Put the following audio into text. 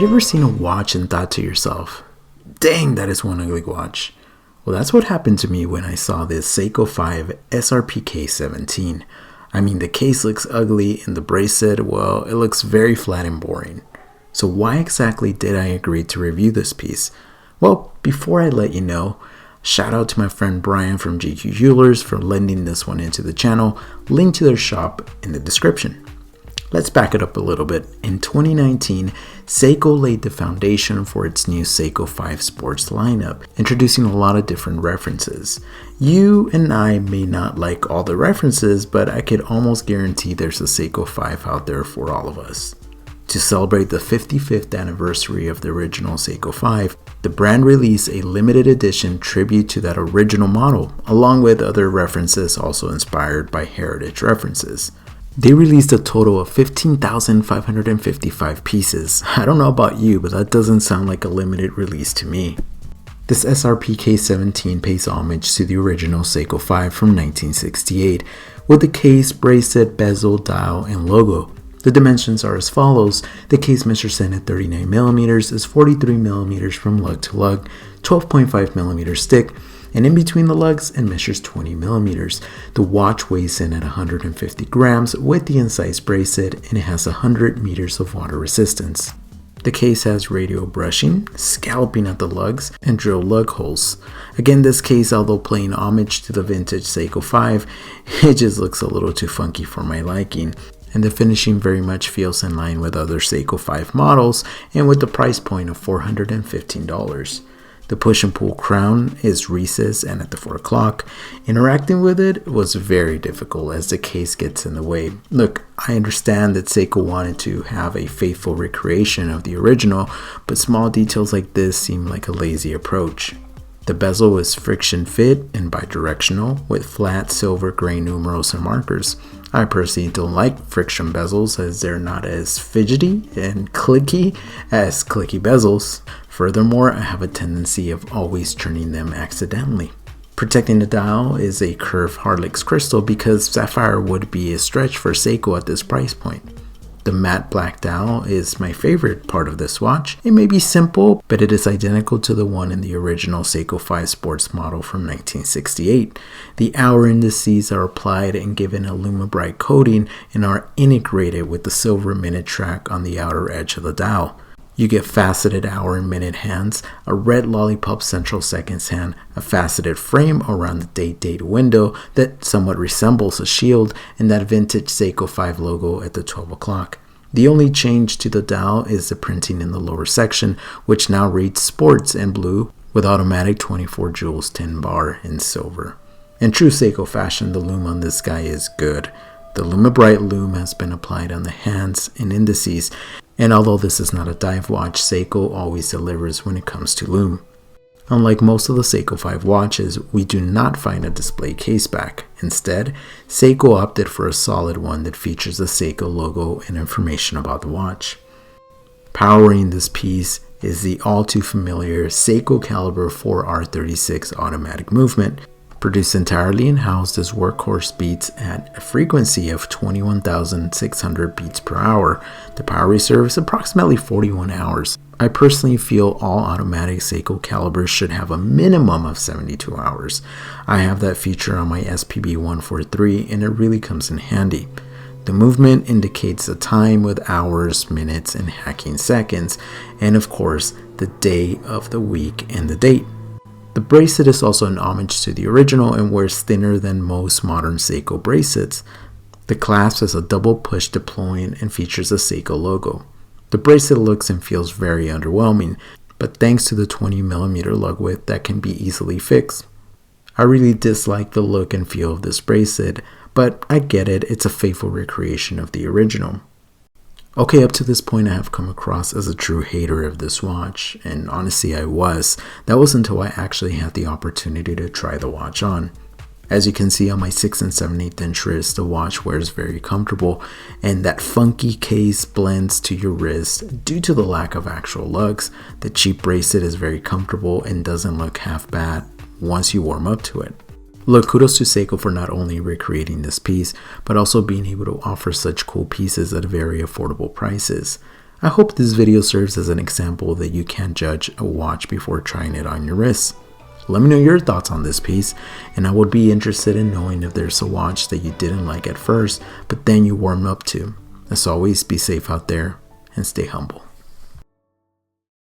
Have you ever seen a watch and thought to yourself, dang, that is one ugly watch? Well, that's what happened to me when I saw this Seiko 5 SRPK 17. I mean, the case looks ugly and the bracelet, well, it looks very flat and boring. So why exactly did I agree to review this piece? Well, before I let you know, shout out to my friend Brian from GQ Jewelers for lending this one into the channel. Link to their shop in the description. Let's back it up a little bit. In 2019, Seiko laid the foundation for its new Seiko 5 Sports lineup, introducing a lot of different references. You and I may not like all the references, but I could almost guarantee there's a Seiko 5 out there for all of us. To celebrate the 55th anniversary of the original Seiko 5, the brand released a limited edition tribute to that original model, along with other references also inspired by heritage references. They released a total of 15,555 pieces. I don't know about you, but that doesn't sound like a limited release to me. This SRPK 17 pays homage to the original Seiko 5 from 1968, with the case, bracelet, bezel, dial, and logo. The dimensions are as follows. The case measures in at 39mm, is 43mm from lug to lug, 12.5mm thick, and in between the lugs it measures 20mm. The watch weighs in at 150 grams with the incised bracelet, and it has 100 meters of water resistance. The case has radial brushing, scalloping at the lugs, and drill lug holes. Again, this case, although paying homage to the vintage Seiko 5, it just looks a little too funky for my liking, and the finishing very much feels in line with other Seiko 5 models and with the price point of $415. The push and pull crown is recessed and at the 4 o'clock. Interacting with it was very difficult as the case gets in the way. Look, I understand that Seiko wanted to have a faithful recreation of the original, but small details like this seem like a lazy approach. The bezel is friction fit and bidirectional with flat silver gray numerals and markers. I personally don't like friction bezels as they're not as fidgety and clicky as clicky bezels. Furthermore, I have a tendency of always turning them accidentally. Protecting the dial is a curved Harlex crystal because sapphire would be a stretch for Seiko at this price point. The matte black dial is my favorite part of this watch. It may be simple, but it is identical to the one in the original Seiko 5 Sports model from 1968. The hour indices are applied and given a LumiBright coating and are integrated with the silver minute track on the outer edge of the dial. You get faceted hour and minute hands, a red lollipop central seconds hand, a faceted frame around the date window that somewhat resembles a shield, and that vintage Seiko 5 logo at the 12 o'clock. The only change to the dial is the printing in the lower section, which now reads Sports in blue with automatic 24 jewels tin bar in silver. In true Seiko fashion, the lume on this guy is good. The LumiBright lume has been applied on the hands and indices, and although this is not a dive watch, Seiko always delivers when it comes to lume. Unlike most of the Seiko 5 watches, we do not find a display case back. Instead, Seiko opted for a solid one that features the Seiko logo and information about the watch. Powering this piece is the all too familiar Seiko Caliber 4R36 automatic movement. Produced entirely in-house, this workhorse beats at a frequency of 21,600 beats per hour. The power reserve is approximately 41 hours. I personally feel all automatic Seiko calibers should have a minimum of 72 hours. I have that feature on my SPB 143 and it really comes in handy. The movement indicates the time with hours, minutes, and hacking seconds, and of course, the day of the week and the date. The bracelet is also an homage to the original and wears thinner than most modern Seiko bracelets. The clasp has a double push deploying and features a Seiko logo. The bracelet looks and feels very underwhelming, but thanks to the 20mm lug width, that can be easily fixed. I really dislike the look and feel of this bracelet, but I get it, it's a faithful recreation of the original. Okay, up to this point I have come across as a true hater of this watch, and honestly I was. That was until I actually had the opportunity to try the watch on. As you can see on my 6 7/8 inch wrist, the watch wears very comfortable, and that funky case blends to your wrist due to the lack of actual lugs. The cheap bracelet is very comfortable and doesn't look half bad once you warm up to it. Look, kudos to Seiko for not only recreating this piece, but also being able to offer such cool pieces at very affordable prices. I hope this video serves as an example that you can't judge a watch before trying it on your wrist. Let me know your thoughts on this piece, and I would be interested in knowing if there's a watch that you didn't like at first, but then you warmed up to. As always, be safe out there and stay humble.